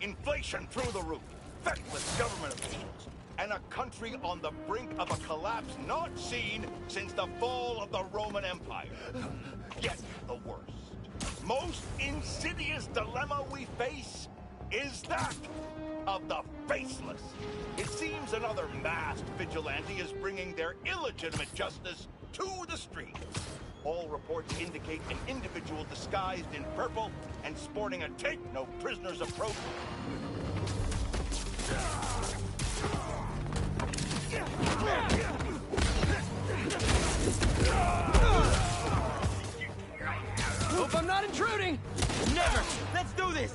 inflation through the roof, feckless government officials, and a country on the brink of a collapse not seen since the fall of the Roman Empire. Yet the worst, most insidious dilemma we face is that of the faceless. It seems another masked vigilante is bringing their illegitimate justice to the streets. All reports indicate an individual disguised in purple and sporting a take-no-prisoners approach. Hope I'm not intruding! Never! Let's do this!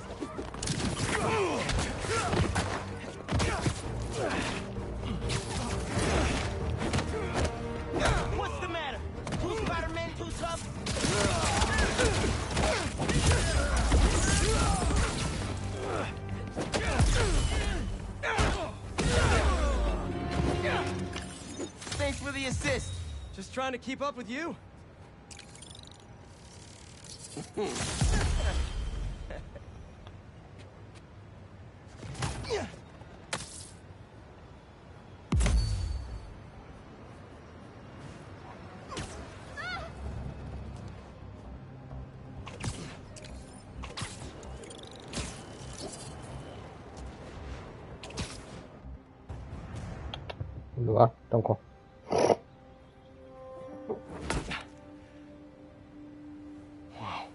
What's the matter? Who's Spider-Man 2 tough? Thanks for the assist. Just trying to keep up with you. Lugar, tunggu. Wow.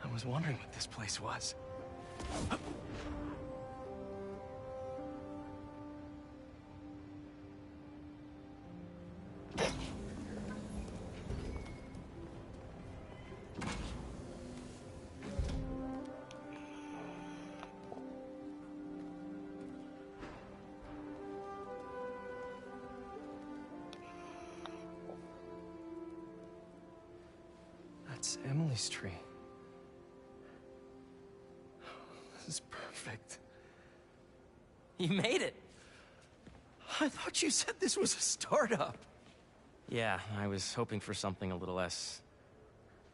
I was wondering what this place was. That's Emily's tree. This is perfect. You made it. I thought you said this was a startup. Yeah, I was hoping for something a little less...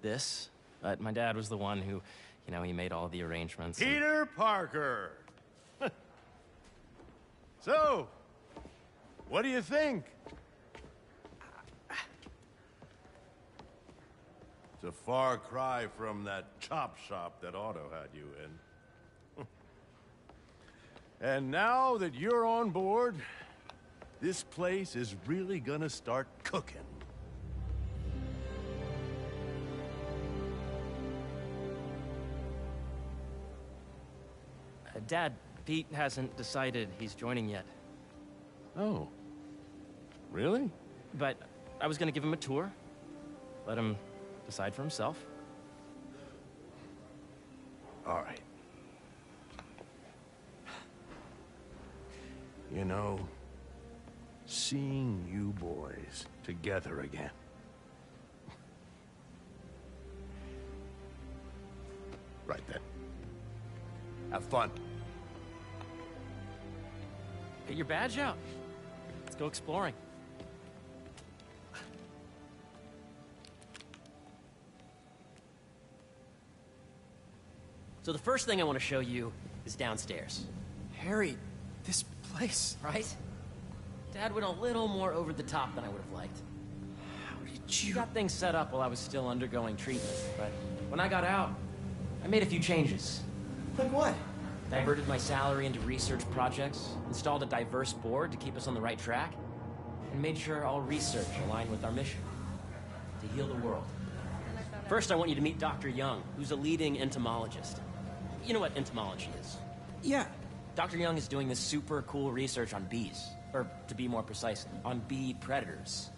this. But my dad was the one who, he made all the arrangements. Peter Parker! So, what do you think? It's a far cry from that chop shop that Otto had you in. And now that you're on board, this place is really gonna start cooking. Dad, Pete hasn't decided he's joining yet. Oh. Really? But I was gonna give him a tour. Let him decide for himself. All right. You know, seeing you boys together again. Right then. Have fun. Get your badge out. Let's go exploring. So the first thing I want to show you is downstairs. Harry, this place... Right? Dad went a little more over the top than I would have liked. How did He you... got things set up while I was still undergoing treatment, but when I got out, I made a few changes. Like what? Diverted my salary into research projects, installed a diverse board to keep us on the right track, and made sure all research aligned with our mission, to heal the world. First, I want you to meet Dr. Young, who's a leading entomologist. You know what entomology is? Yeah. Dr. Young is doing this super cool research on bees, or to be more precise, on bee predators.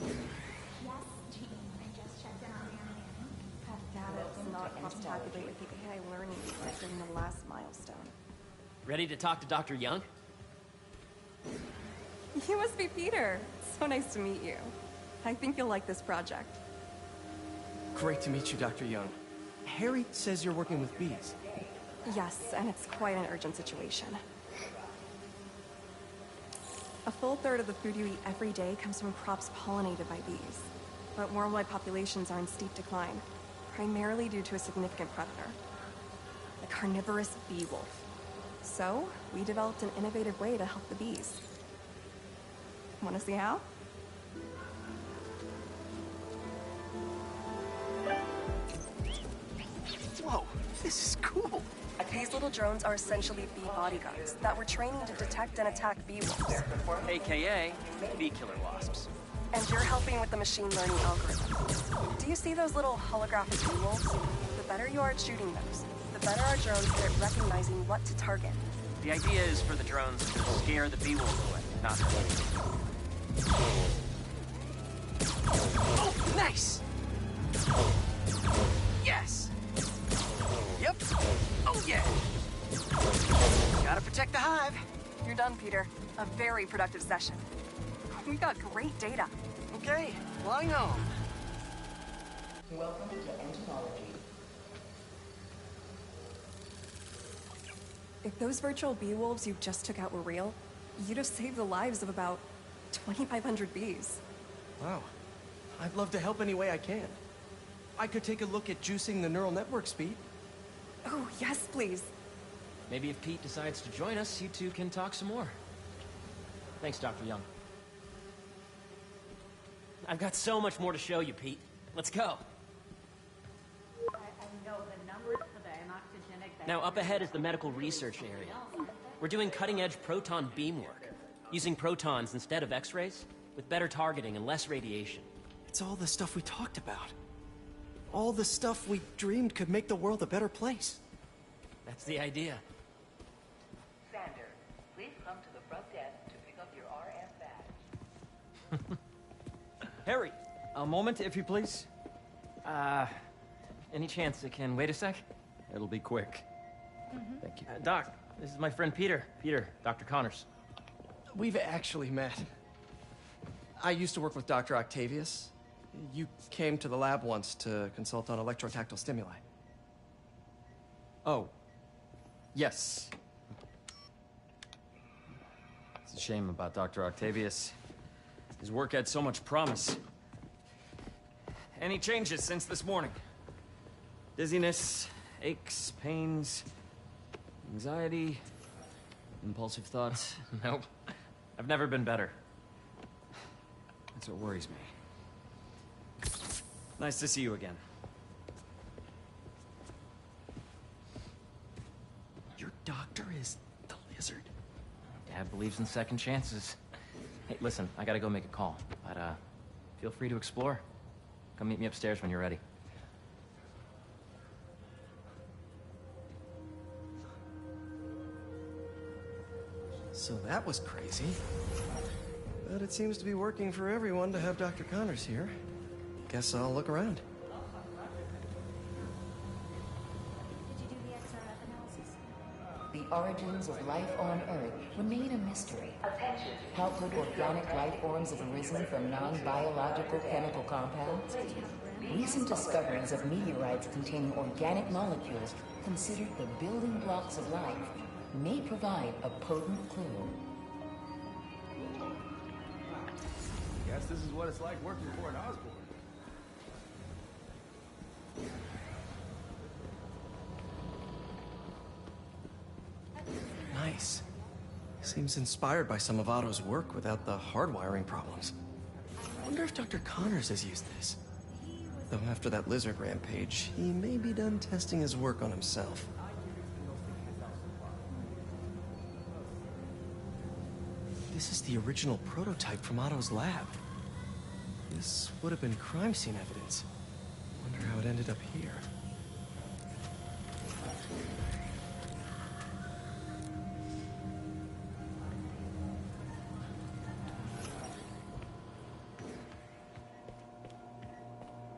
Yes, Jean, I just checked in on the Data does not cross-tabulate with the AI learning set during the last milestone. Ready to talk to Dr. Young? You must be Peter. So nice to meet you. I think you'll like this project. Great to meet you, Dr. Young. Harry says you're working with bees. Yes, and it's quite an urgent situation. A full third of the food you eat every day comes from crops pollinated by bees. But worldwide populations are in steep decline, primarily due to a significant predator. a carnivorous bee wolf. So, we developed an innovative way to help the bees. Want to see how? Whoa, this is cool. These little drones are essentially bee bodyguards that were training to detect and attack bee wolves. AKA bee killer wasps. And you're helping with the machine learning algorithm. Do you see those little holographic bee wolves? The better you are at shooting those, the better our drones get at recognizing what to target. The idea is for the drones to scare the bee wolves away, not kill them. Oh, nice! Yes! Yep. Oh, yeah! Gotta protect the hive. You're done, Peter. A very productive session. We got great data. Okay, flying home. Welcome to entomology. If those virtual bee wolves you just took out were real, you'd have saved the lives of about 2,500 bees. Wow. I'd love to help any way I can. I could take a look at juicing the neural network speed. Oh, yes, please. Maybe if Pete decides to join us, you two can talk some more. Thanks, Dr. Young. I've got so much more to show you, Pete. Let's go. I know the numbers for the anoxygenic... Now, up ahead is the medical research area. We're doing cutting-edge proton beam work, using protons instead of X-rays, with better targeting and less radiation. It's all the stuff we talked about. All the stuff we dreamed could make the world a better place. That's the idea. Sander, please come to the front desk to pick up your RF badge. Harry! A moment, if you please. Any chance it can wait a sec? It'll be quick. Thank you. Doc, this is my friend Peter. Peter, Dr. Connors. We've actually met. I used to work with Dr. Octavius. You came to the lab once to consult on electrotactile stimuli. Oh. Yes. It's a shame about Dr. Octavius. His work had so much promise. Any changes since this morning? Dizziness, aches, pains, anxiety, impulsive thoughts? Nope. I've never been better. That's what worries me. Nice to see you again. Your doctor is the lizard? Dad believes in second chances. Hey, listen, I gotta go make a call. But, feel free to explore. Come meet me upstairs when you're ready. So that was crazy. But it seems to be working for everyone to have Dr. Connors here. Guess I'll look around. Did you do the XRF analysis? The origins of life on Earth remain a mystery. How could organic life forms have arisen from non-biological chemical compounds? Recent discoveries of meteorites containing organic molecules considered the building blocks of life may provide a potent clue. Guess this is what it's like working for an Osborn. Nice. Seems inspired by some of Otto's work without the hardwiring problems. I wonder if Dr. Connors has used this. Though after that lizard rampage, he may be done testing his work on himself. This is the original prototype from Otto's lab. This would have been crime scene evidence. Wonder how it ended up here.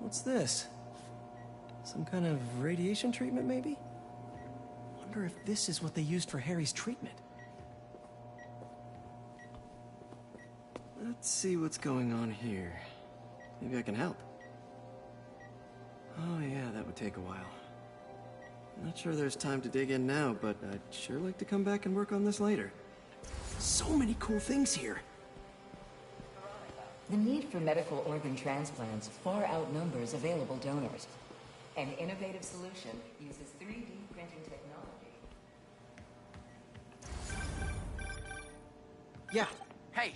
What's this? Some kind of radiation treatment, maybe? Wonder if this is what they used for Harry's treatment. Let's see what's going on here. Maybe I can help. Oh yeah, that would take a while. Not sure there's time to dig in now, but I'd sure like to come back and work on this later. So many cool things here. The need for medical organ transplants far outnumbers available donors. An innovative solution uses 3D printing technology. Yeah, Hey,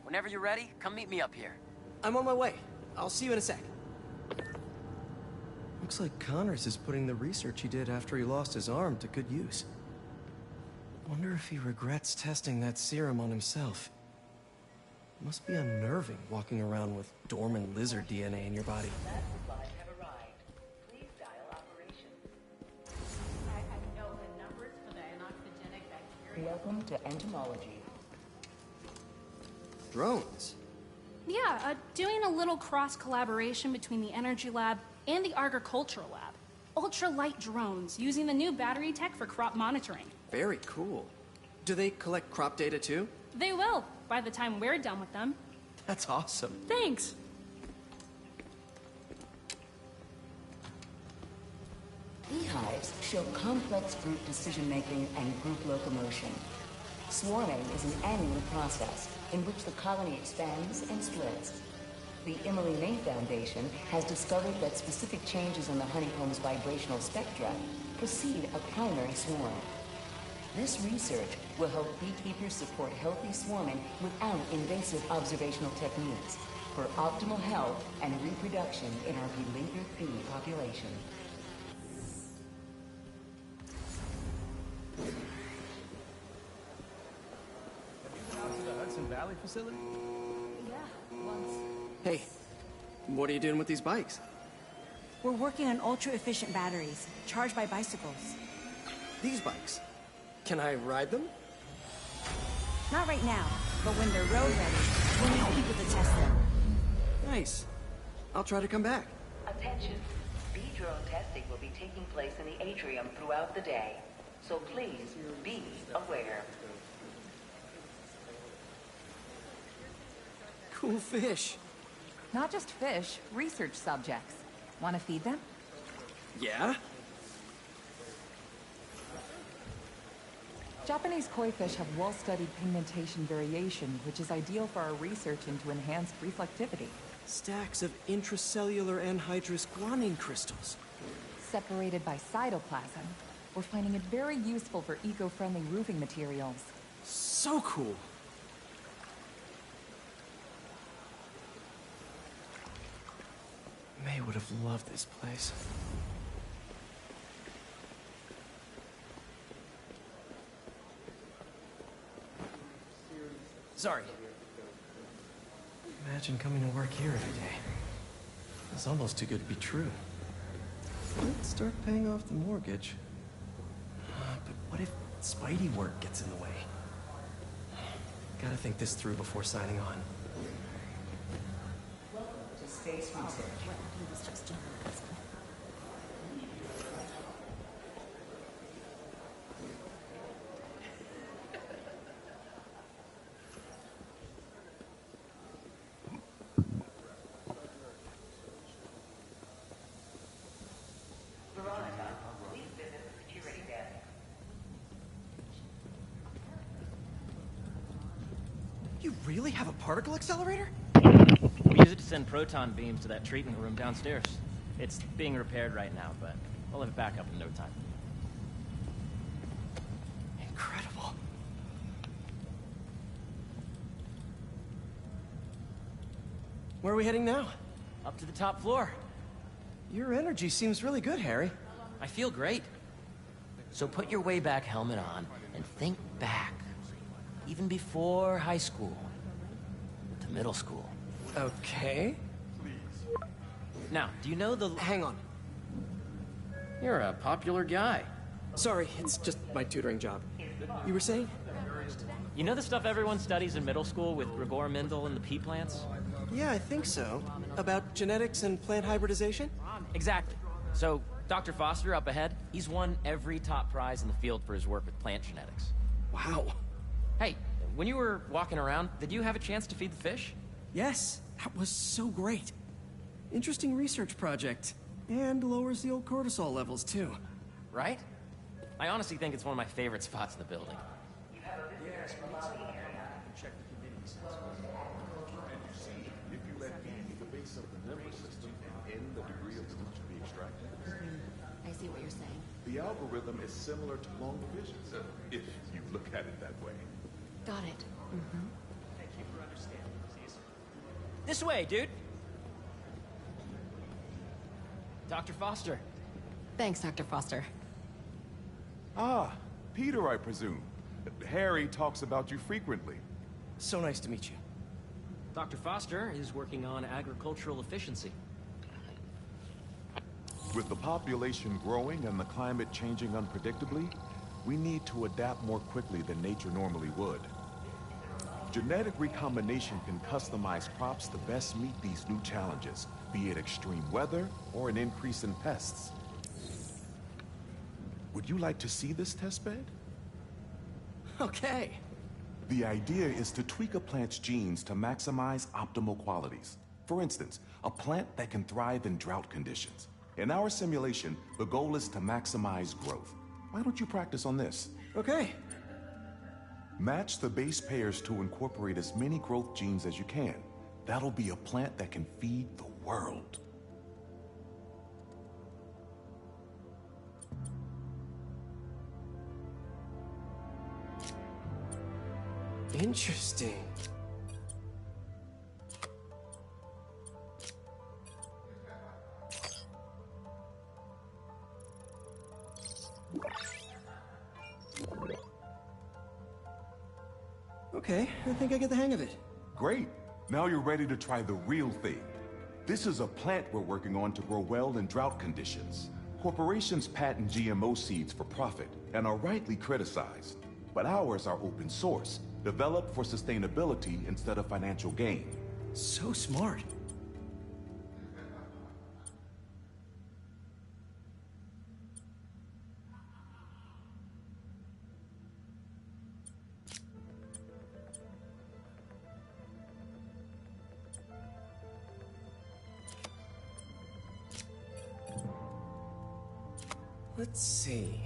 whenever you're ready, come meet me up here. I'm on my way. I'll see you in a sec. Looks like Connors is putting the research he did after he lost his arm to good use. Wonder if he regrets testing that serum on himself. Must be unnerving walking around with dormant lizard DNA in your body. Lab supplies have arrived. Please dial operation. I know the numbers for the anoxygenic bacteria. Welcome to entomology. Drones? Yeah, doing a little cross-collaboration between the Energy Lab and the Agricultural Lab. Ultralight drones using the new battery tech for crop monitoring. Very cool. Do they collect crop data too? They will, by the time we're done with them. That's awesome. Thanks. Beehives show complex group decision-making and group locomotion. Swarming is an annual process in which the colony expands and splits. The Emily May Foundation has discovered that specific changes in the honeycomb's vibrational spectra precede a primary swarm. This research will help beekeepers support healthy swarming without invasive observational techniques for optimal health and reproduction in our beleaguered bee population. Valley facility? Yeah, once. Hey, what are you doing with these bikes? We're working on ultra-efficient batteries, charged by bicycles. These bikes? Can I ride them? Not right now, but when they're road ready, we'll need people to test them. Nice. I'll try to come back. Attention. Bee drone testing will be taking place in the atrium throughout the day, so please be aware. Cool fish. Not just fish, research subjects. Want to feed them? Yeah? Japanese koi fish have well-studied pigmentation variation, which is ideal for our research into enhanced reflectivity. Stacks of intracellular anhydrous guanine crystals. Separated by cytoplasm, we're finding it very useful for eco-friendly roofing materials. So cool. May would have loved this place. Sorry. Imagine coming to work here every day. It's almost too good to be true. Let's start paying off the mortgage. But what if Spidey work gets in the way? Gotta think this through before signing on. Welcome to Space Research. Veronica, please visit the security desk. You really have a particle accelerator? We use it to send proton beams to that treatment room downstairs. It's being repaired right now, but we'll have it back up in no time. Incredible. Where are we heading now? Up to the top floor. Your energy seems really good, Harry. I feel great. So put your way back helmet on and think back. Even before high school. To middle school. Okay. Now, do you know the... Hang on. You're a popular guy. Sorry, it's just my tutoring job. You were saying? You know the stuff everyone studies in middle school with Gregor Mendel and the pea plants? Yeah, I think so. About genetics and plant hybridization? Exactly. So, Dr. Foster up ahead, he's won every top prize in the field for his work with plant genetics. Wow. Hey, when you were walking around, did you have a chance to feed the fish? Yes, that was so great. Interesting research project. And lowers the old cortisol levels, too. Right? I honestly think it's one of my favorite spots in the building. see what you're saying. The algorithm is similar to long divisions, if you look at it that way. Got it. Thank you for understanding. This way, dude. Dr. Foster. Thanks, Dr. Foster. Ah, Peter, I presume. Harry talks about you frequently. So nice to meet you. Dr. Foster is working on agricultural efficiency. With the population growing and the climate changing unpredictably, we need to adapt more quickly than nature normally would. Genetic recombination can customize crops to best meet these new challenges, be it extreme weather or an increase in pests. Would you like to see this testbed? Okay. The idea is to tweak a plant's genes to maximize optimal qualities. For instance, a plant that can thrive in drought conditions. In our simulation, the goal is to maximize growth. Why don't you practice on this? Okay. Match the base pairs to incorporate as many growth genes as you can. That'll be a plant that can feed the world. Interesting. Okay, I think I get the hang of it. Great. Now you're ready to try the real thing. This is a plant we're working on to grow well in drought conditions. Corporations patent GMO seeds for profit and are rightly criticized. But ours are open source, developed for sustainability instead of financial gain. So smart. Let's see.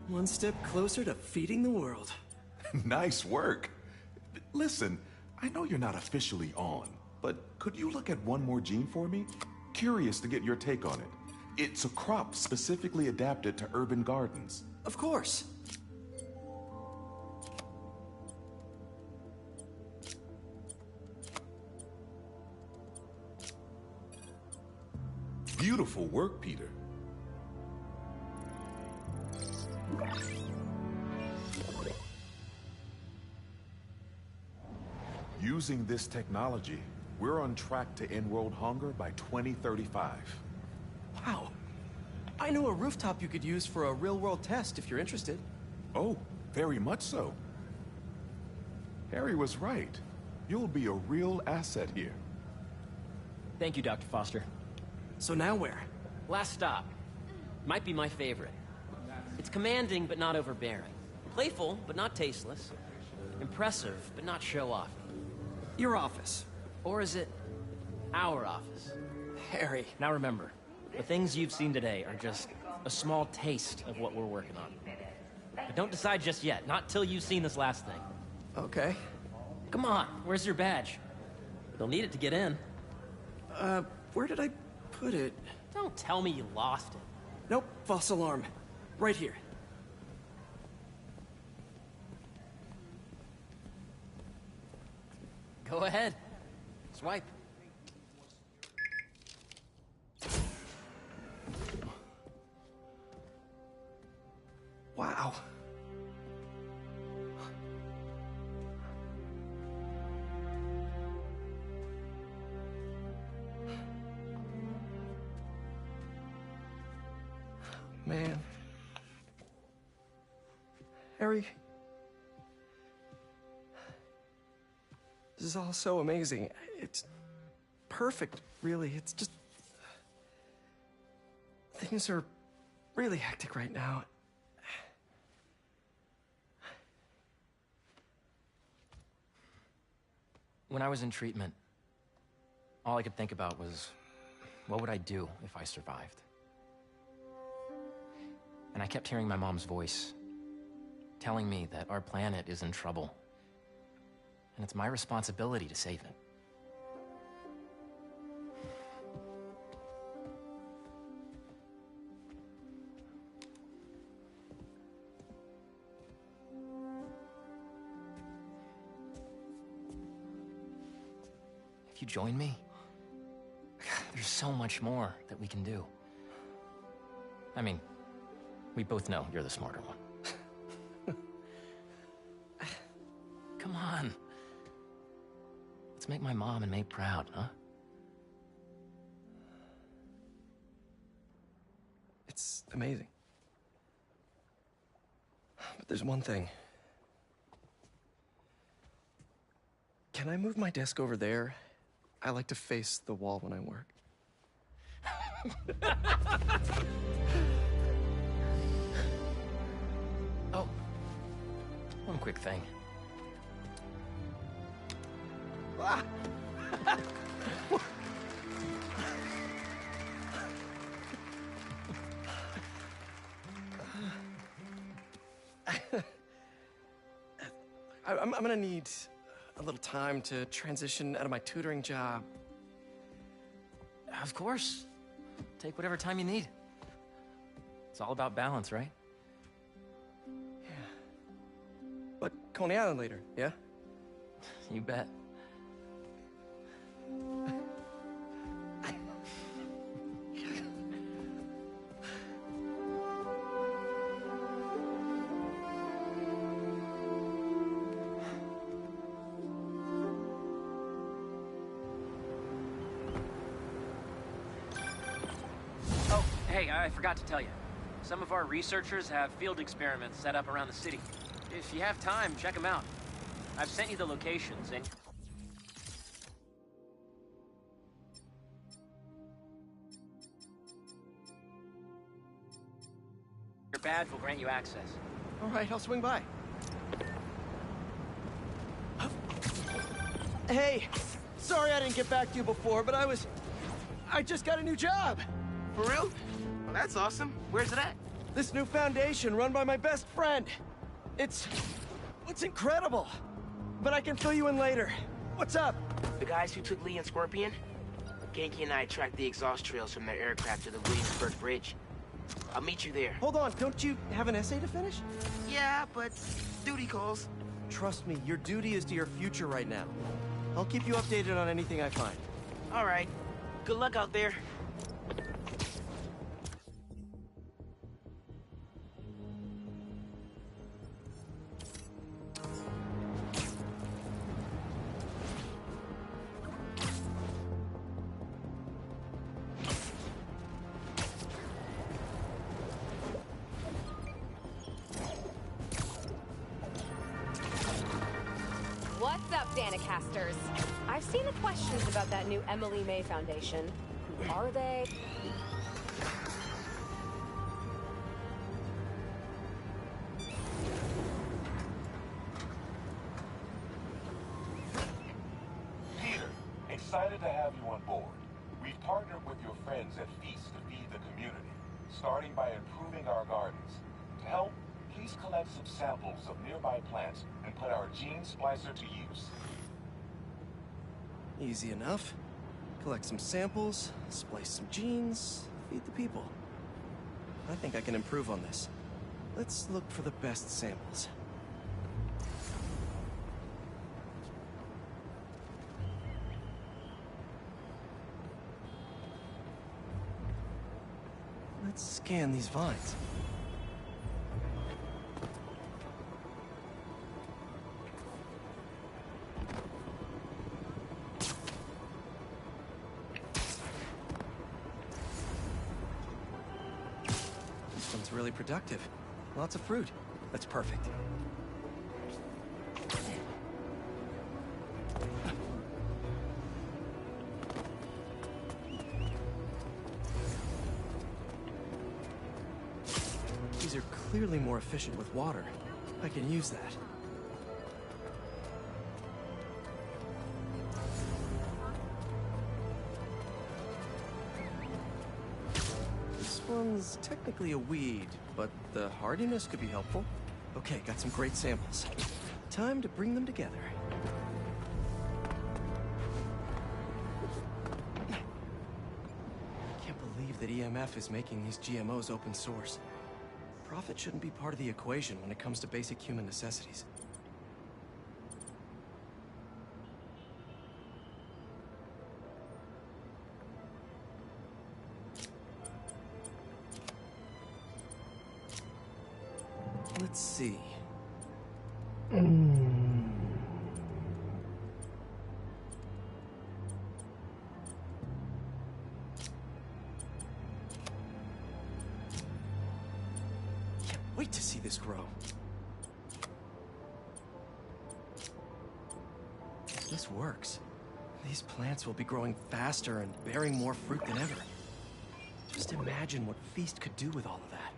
One step closer to feeding the world. Nice work. Listen, I know you're not officially on, but could you look at one more gene for me? Curious to get your take on it. It's a crop specifically adapted to urban gardens. Of course. Beautiful work, Peter. Using this technology, we're on track to end world hunger by 2035. Wow. I know a rooftop you could use for a real-world test if you're interested. Oh, very much so. Harry was right. You'll be a real asset here. Thank you, Dr. Foster. So now where? Last stop. Might be my favorite. It's commanding, but not overbearing. Playful, but not tasteless. Impressive, but not show-off. Your office. Or is it our office? Harry. Now remember, the things you've seen today are just a small taste of what we're working on. But don't decide just yet, not till you've seen this last thing. Okay. Come on, where's your badge? You'll need it to get in. Where did I put it? Don't tell me you lost it. Nope, false alarm. Right here. Go ahead. Swipe. Wow. Man. Harry. This is all so amazing. It's perfect, really. It's just... Things are really hectic right now. When I was in treatment, all I could think about was, what would I do if I survived? And I kept hearing my mom's voice, telling me that our planet is in trouble, and it's my responsibility to save it. If you join me, there's so much more that we can do. I mean, we both know you're the smarter one. Come on. Let's make my mom and May proud, huh? It's amazing. But there's one thing. Can I move my desk over there? I like to face the wall when I work. Oh, one quick thing. Ah. I'm gonna need a little time to transition out of my tutoring job. Of course. Take whatever time you need. It's all about balance, right? Yeah. But Coney Island later, yeah? You bet. Hey, I forgot to tell you. Some of our researchers have field experiments set up around the city. If you have time, check them out. I've sent you the locations, and... your badge will grant you access. All right, I'll swing by. Hey, sorry I didn't get back to you before, but I just got a new job. For real? Well, that's awesome. Where's it at? This new foundation run by my best friend. It's incredible. But I can fill you in later. What's up? The guys who took Lee and Scorpion? Genki and I tracked the exhaust trails from their aircraft to the Williamsburg Bridge. I'll meet you there. Hold on, don't you have an essay to finish? Yeah, but duty calls. Trust me, your duty is to your future right now. I'll keep you updated on anything I find. All right. Good luck out there. What's up, Danicasters? I've seen the questions about that new Emily May Foundation. Who are they? Peter, excited to have you on board. We've partnered with your friends at Feast to feed the community, starting by improving our gardens. To help, please collect some samples of nearby plants and put our gene splicer to use. Easy enough. Collect some samples, splice some genes, feed the people. I think I can improve on this. Let's look for the best samples. Let's scan these vines. This sounds really productive. Lots of fruit. That's perfect. These are clearly more efficient with water. I can use that. This one's technically a weed, but the hardiness could be helpful. Okay, got some great samples. Time to bring them together. Can't believe that EMF is making these GMOs open source. Profit shouldn't be part of the equation when it comes to basic human necessities. Let's see. Can't wait to see this grow. If this works, these plants will be growing faster and bearing more fruit than ever. Just imagine what Feast could do with all of that.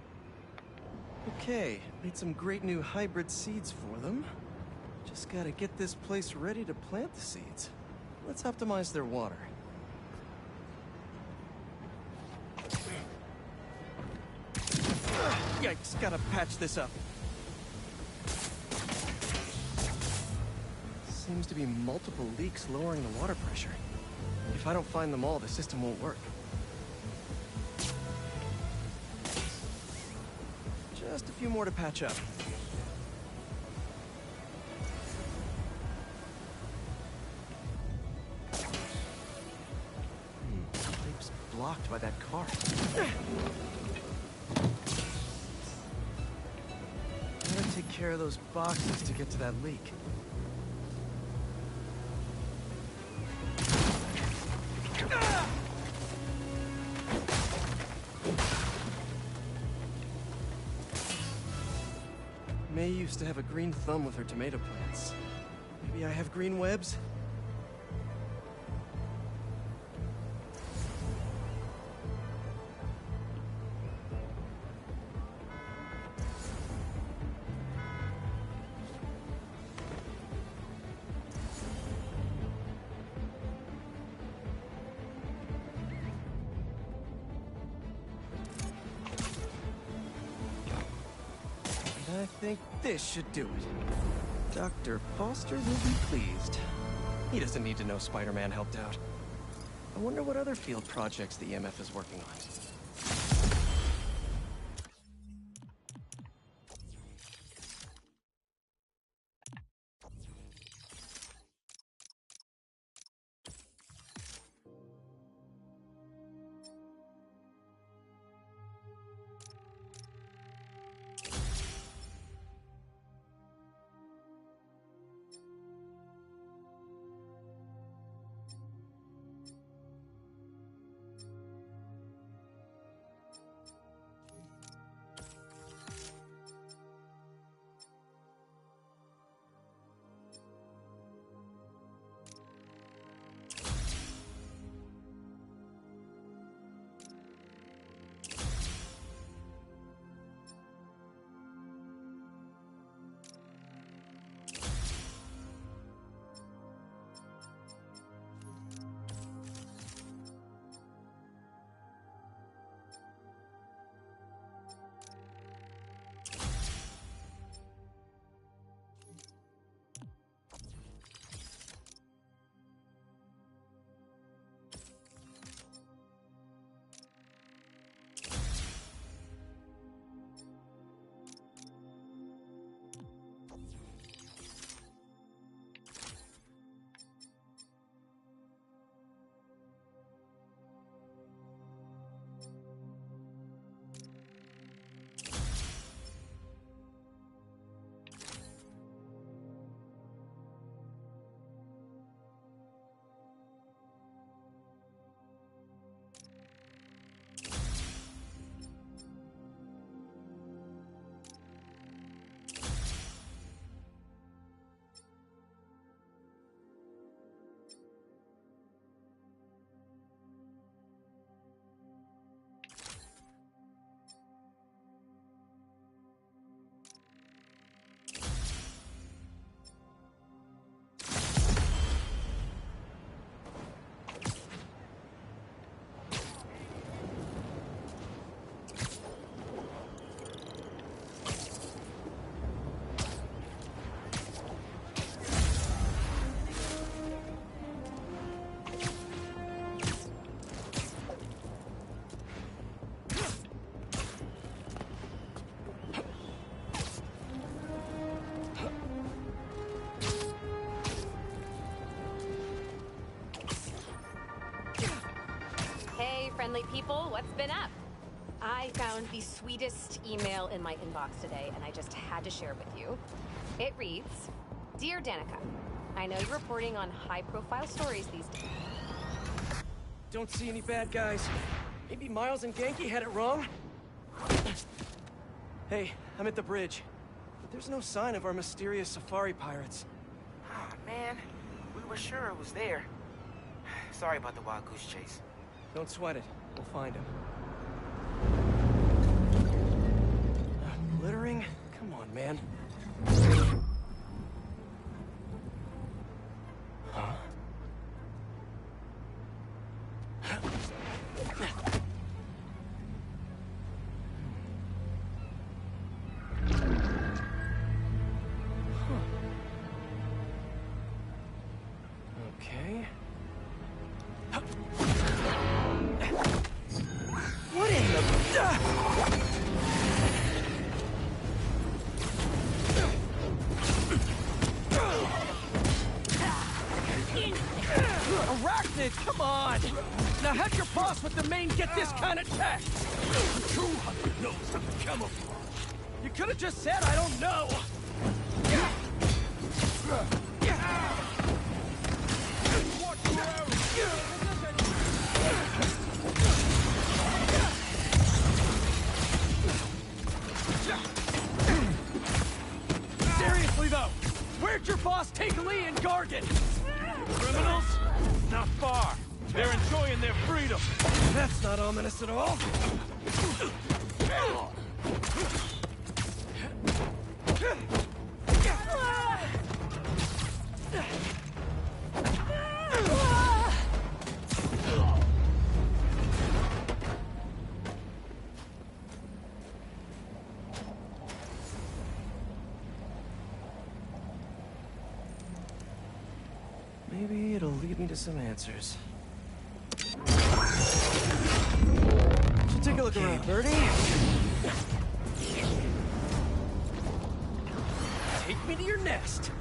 Okay, made some great new hybrid seeds for them. Just gotta get this place ready to plant the seeds. Let's optimize their water. Yikes, gotta patch this up. Seems to be multiple leaks lowering the water pressure. If I don't find them all, the system won't work. Just a few more to patch up. Pipe's blocked by that car. Gotta take care of those boxes to get to that leak. May used to have a green thumb with her tomato plants. Maybe I have green webs? I think this should do it. Dr. Foster will be pleased. He doesn't need to know Spider-Man helped out. I wonder what other field projects the EMF is working on. light people, what's been up? I found the sweetest email in my inbox today, and I just had to share it with you. It reads, Dear Danica, I know you're reporting on high-profile stories these days. Don't see any bad guys. Maybe Miles and Genki had it wrong? Hey, I'm at the bridge. But there's no sign of our mysterious safari pirates. Oh, man. We were sure it was there. Sorry about the wild goose chase. Don't sweat it. We'll find him. Littering? Come on, man. Huh? Okay. What in the... Arachnid, come on! Now how'd your boss with the main get this kind of tech? True hunter knows how to camouflage. You could have just said, I don't know. Seriously though, where'd your boss take Lee and Gargan? Criminals? Not far. They're enjoying their freedom. That's not ominous at all. Maybe it'll lead me to some answers. Should take a look around, Birdie. Take me to your nest.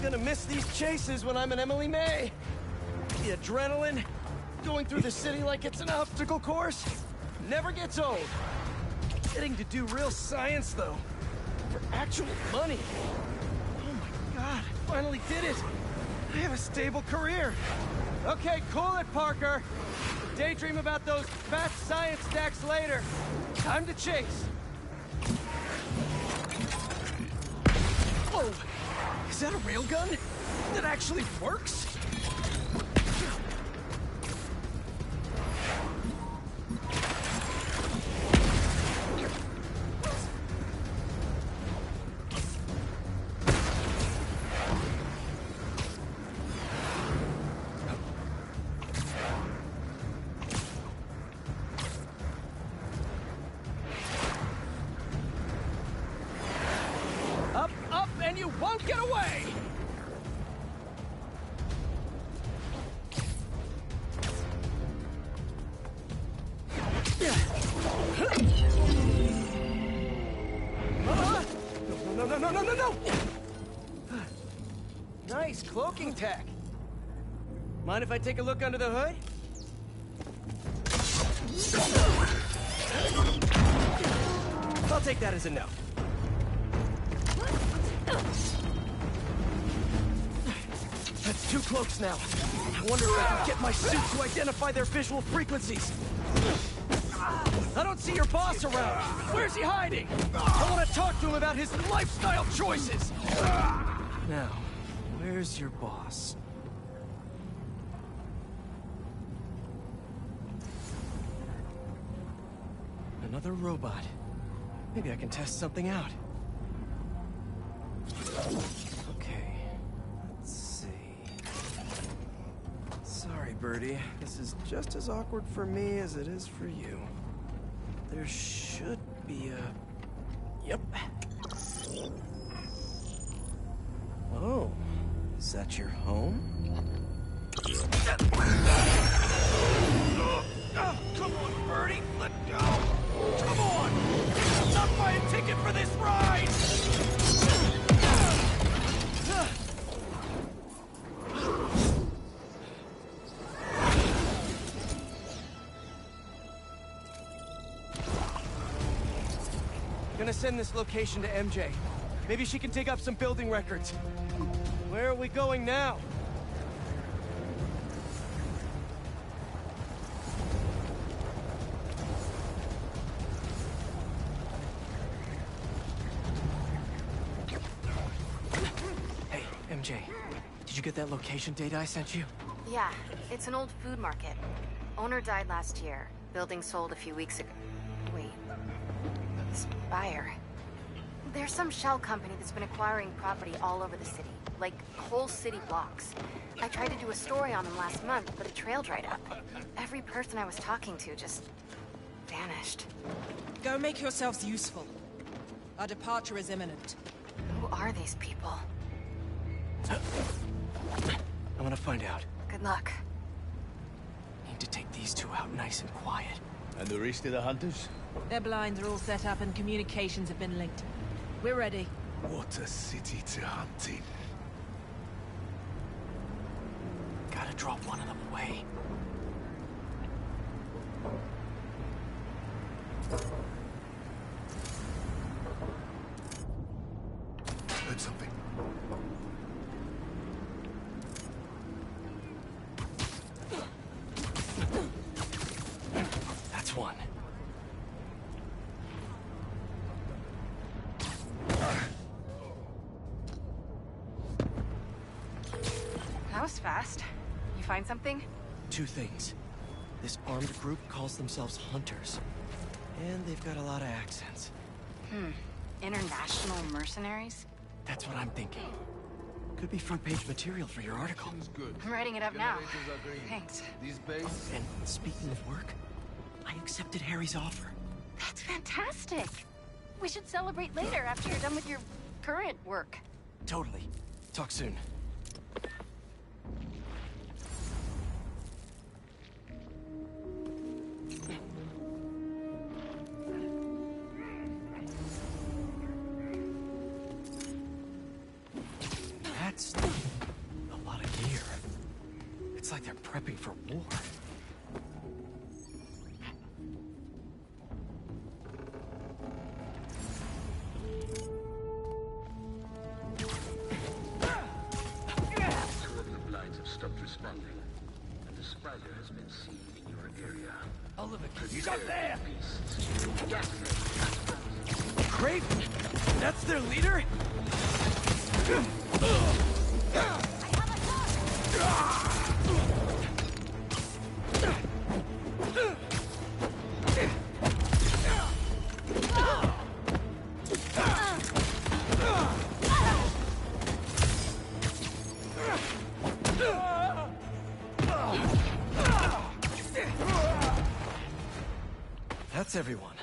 Gonna miss these chases when I'm an Emily May. The adrenaline, going through the city like it's an obstacle course, never gets old. Getting to do real science, though, for actual money. Oh my God, I finally did it. I have a stable career. Okay, cool it, Parker. Daydream about those fat science stacks later. Time to chase. Whoa! Is that a railgun? That actually works? And you won't get away! No! Nice cloaking tech. Mind if I take a look under the hood? I'll take that as a no. That's 2 cloaks now. I wonder if I can get my suit to identify their visual frequencies. I don't see your boss around. Where's he hiding? I want to talk to him about his lifestyle choices. Now, where's your boss? Another robot. Maybe I can test something out. Okay, let's see. Sorry, Birdie. This is just as awkward for me as it is for you. There should be a... Yep. Oh, is that your home? Oh, come on, Birdie! Let go! Come on! Not buy a ticket for this ride! Gonna send this location to MJ. Maybe she can dig up some building records. Where are we going now? Hey, MJ. Did you get that location data I sent you? Yeah, it's an old food market. Owner died last year. Building sold a few weeks ago. Wait. Spire. There's some shell company that's been acquiring property all over the city. Like, whole city blocks. I tried to do a story on them last month, but the trail dried up. Every person I was talking to just vanished. Go make yourselves useful. Our departure is imminent. Who are these people? I'm gonna find out. Good luck. Need to take these two out nice and quiet. And the rest of the hunters? Their blinds are all set up and communications have been linked. We're ready. What a city to hunt in. Gotta drop one of them away. Heard something. That's one. That was fast. You find something? Two things. This armed group calls themselves Hunters. And they've got a lot of accents. International mercenaries? That's what I'm thinking. Could be front-page material for your article. I'm writing it up now. Thanks. And speaking of work, I accepted Harry's offer. That's fantastic. We should celebrate later after you're done with your current work. Totally. Talk soon. That's a lot of gear. It's like they're prepping for war. Two of the blinds have stopped responding, and the spider has been seen in your area. Oliver, Prepare shut there! beasts. Get ready. Craven? That's their leader? That's everyone.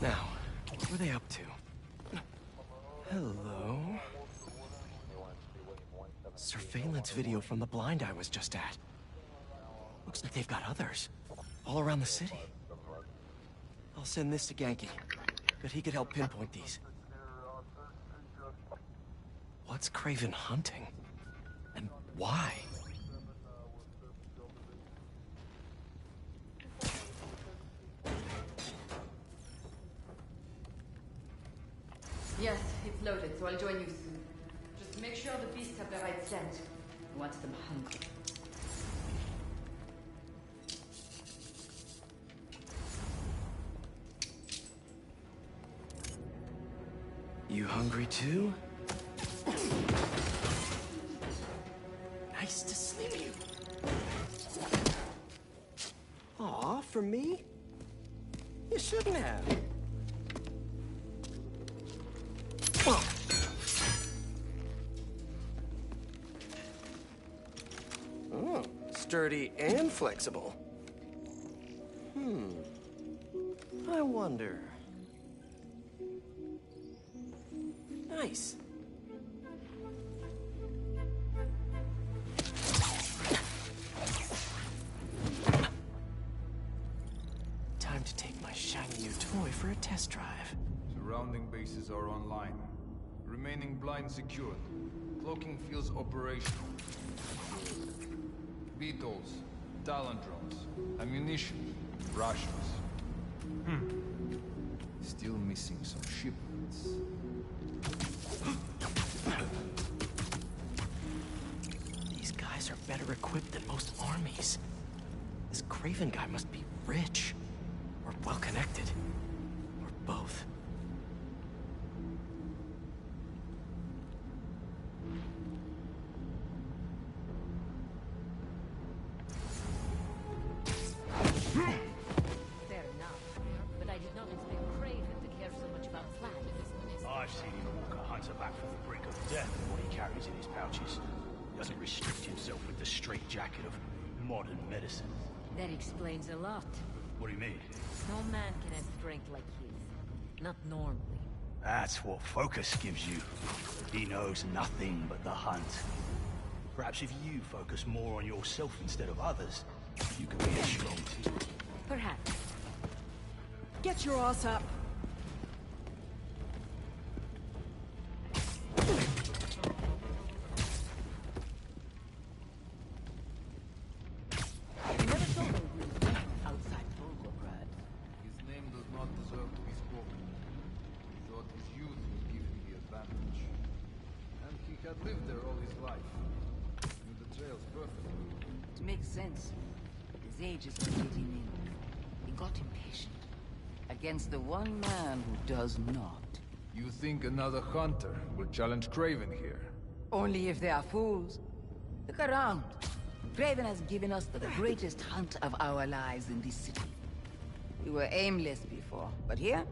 Now, what are they up to? Hello? Surveillance video from the blind I was just at. Looks like they've got others. All around the city. I'll send this to Genki. Bet he could help pinpoint these. What's Craven hunting? And why? Yes, it's loaded, so I'll join you soon. Just make sure the beasts have the right scent. I want them hungry. You hungry too? Nice to see you. Aw, for me? You shouldn't have. Oh, sturdy and flexible. I wonder. Nice. Time to take my shiny new toy for a test drive. Surrounding bases are online. Remaining blind secured. Cloaking fields operational. Beetles, Talon drones, ammunition, rations. Still missing some shipments. These guys are better equipped than most armies. This Craven guy must be rich, or well-connected, or both. Fair enough. But I did not expect Craven to care so much about Flat. I've seen him walk a hunter back from the brink of death with what he carries in his pouches. He doesn't restrict himself with the straitjacket of modern medicine. That explains a lot. What do you mean? No man can have strength like his. Not normally. That's what focus gives you. He knows nothing but the hunt. Perhaps if you focus more on yourself instead of others, you can be as strong too. Perhaps. Get your ass up! You never told me we were working outside Volgograd. His name does not deserve to be spoken. He thought his youth would give him the advantage. And he had lived there all his life. Knew the trails perfectly. It makes sense. His age is what did him in. He got impatient. Against the one man who does not. You think another hunter will challenge Craven here? Only if they are fools. Look around. Craven has given us the greatest hunt of our lives in this city. We were aimless before, but here,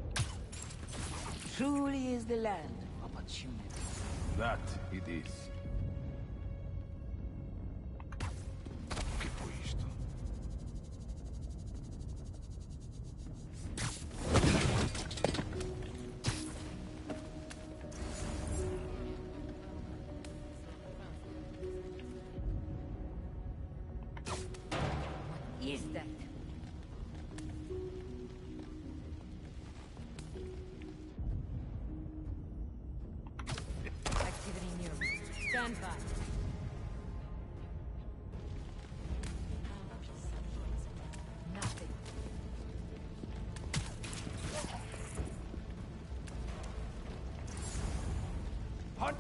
truly is the land of opportunity. That it is. Is that? Activity near. Stand by. Nothing. Hunt!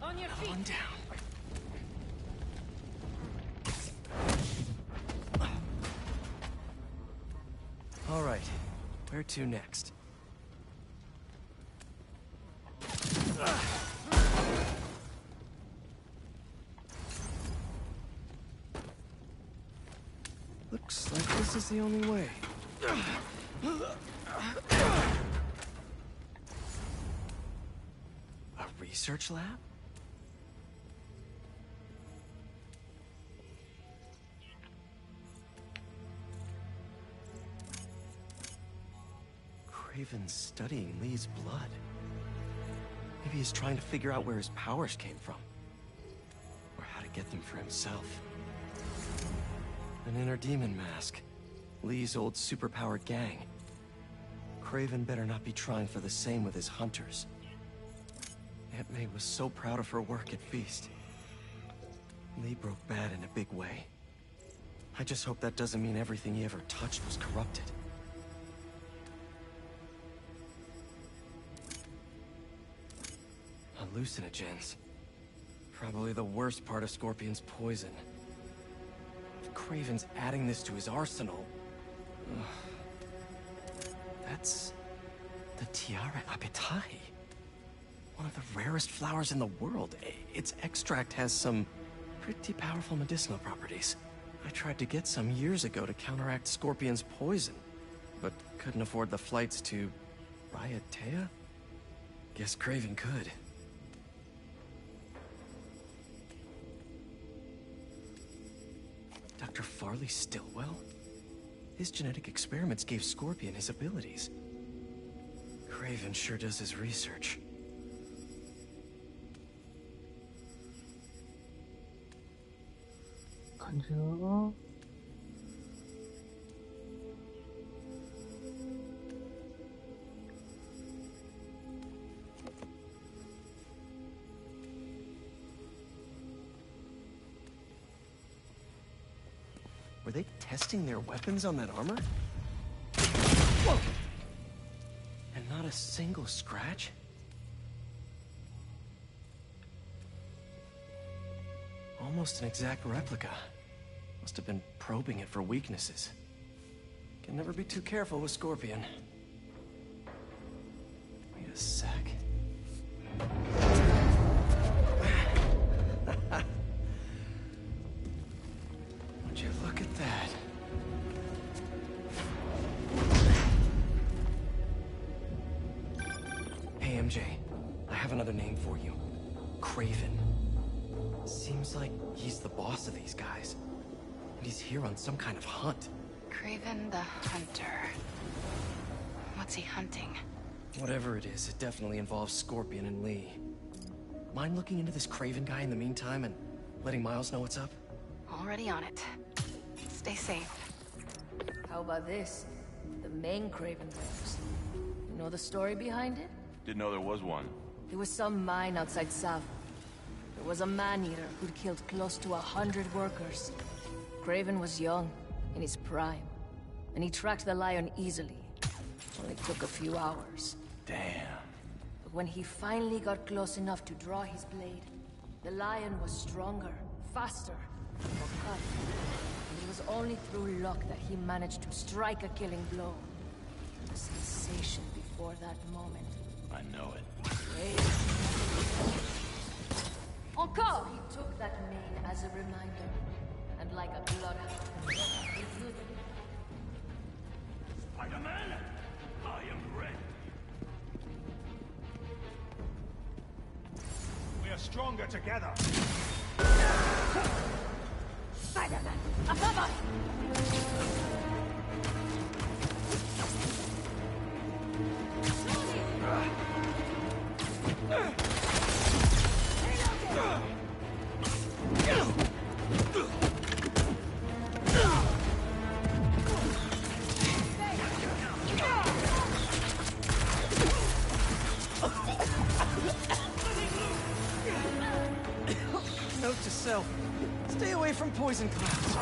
On your feet. One down. All right, where to next? Looks like this is the only way. A research lab? Craven's studying Lee's blood. Maybe he's trying to figure out where his powers came from. Or how to get them for himself. An inner demon mask. Lee's old superpowered gang. Craven better not be trying for the same with his hunters. Aunt May was so proud of her work at Feast. Lee broke bad in a big way. I just hope that doesn't mean everything he ever touched was corrupted. Hallucinogens. Probably the worst part of Scorpion's poison. If Craven's adding this to his arsenal... That's... the Tiara Apitai. One of the rarest flowers in the world. Its extract has some pretty powerful medicinal properties. I tried to get some years ago to counteract Scorpion's poison, but couldn't afford the flights to... Raiatea? Guess Craven could. Dr. Farley Stillwell? His genetic experiments gave Scorpion his abilities. Craven sure does his research. Were they testing their weapons on that armor? Whoa! And not a single scratch? Almost an exact replica. Must have been probing it for weaknesses. Can never be too careful with Scorpion. Wait a sec. Would you look at that? Hey, MJ. I have another name for you. Craven. Seems like he's the boss of these guys. And he's here on some kind of hunt. Craven the Hunter. What's he hunting? Whatever it is, it definitely involves Scorpion and Lee. Mind looking into this Craven guy in the meantime and letting Miles know what's up? Already on it. Stay safe. How about this? The main Craven Bears. You know the story behind it? Didn't know there was one. There was some mine outside Savo. There was a man-eater who'd killed close to 100 workers. Craven was young, in his prime, and he tracked the lion easily. Only took a few hours. Damn. But when he finally got close enough to draw his blade, the lion was stronger, faster, more cut. And it was only through luck that he managed to strike a killing blow. The sensation before that moment. I know it. Encore! He took that mane as a reminder, and like a bloodhound, he drew them. Spider-Man, I am ready. We are stronger together. Spider-Man, above us! Note to self, stay away from poison clouds.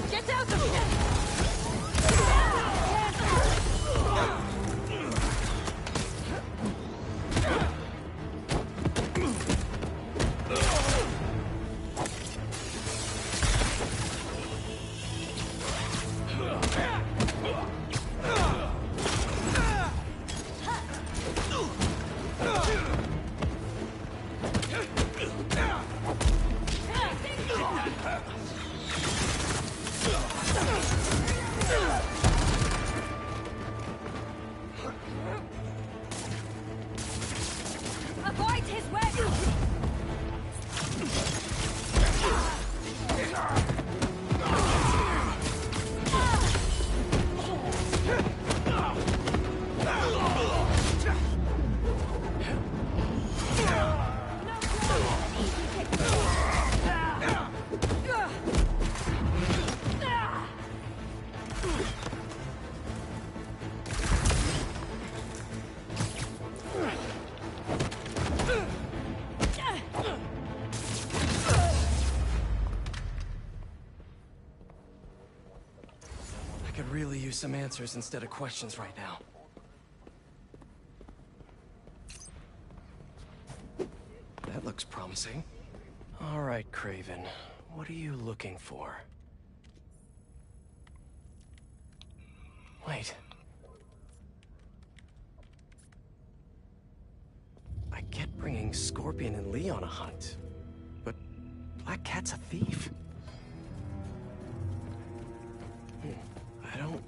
Get out of here! Avoid his web! I could really use some answers instead of questions right now. That looks promising. All right, Craven. What are you looking for? Wait. I get bringing Scorpion and Lee on a hunt, but Black Cat's a thief. I don't...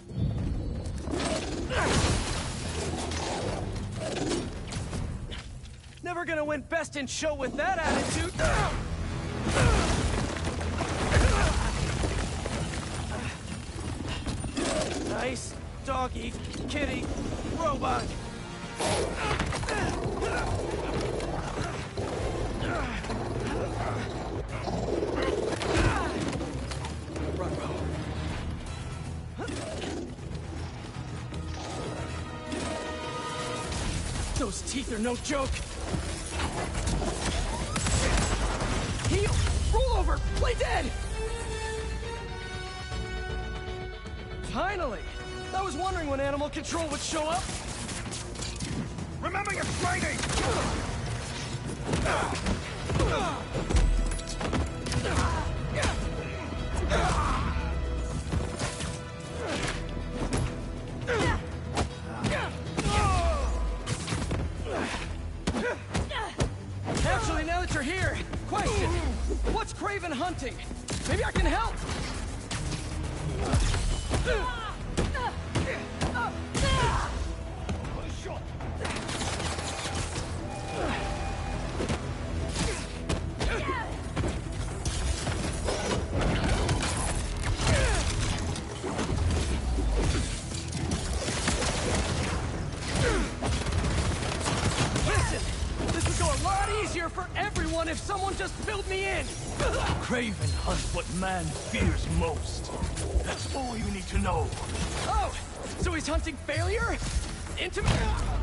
Never gonna win Best in Show with that attitude! Nice doggy, kitty, robot! Run, Those teeth are no joke. Heal! Roll over! Play dead! Finally! I was wondering when animal control would show up. Remember your training! Actually, now that you're here, question. What's Craven hunting? Maybe I can help! For everyone if someone just filled me in! Craven hunts what man fears most. That's all you need to know. Oh! So he's hunting failure? Intimate...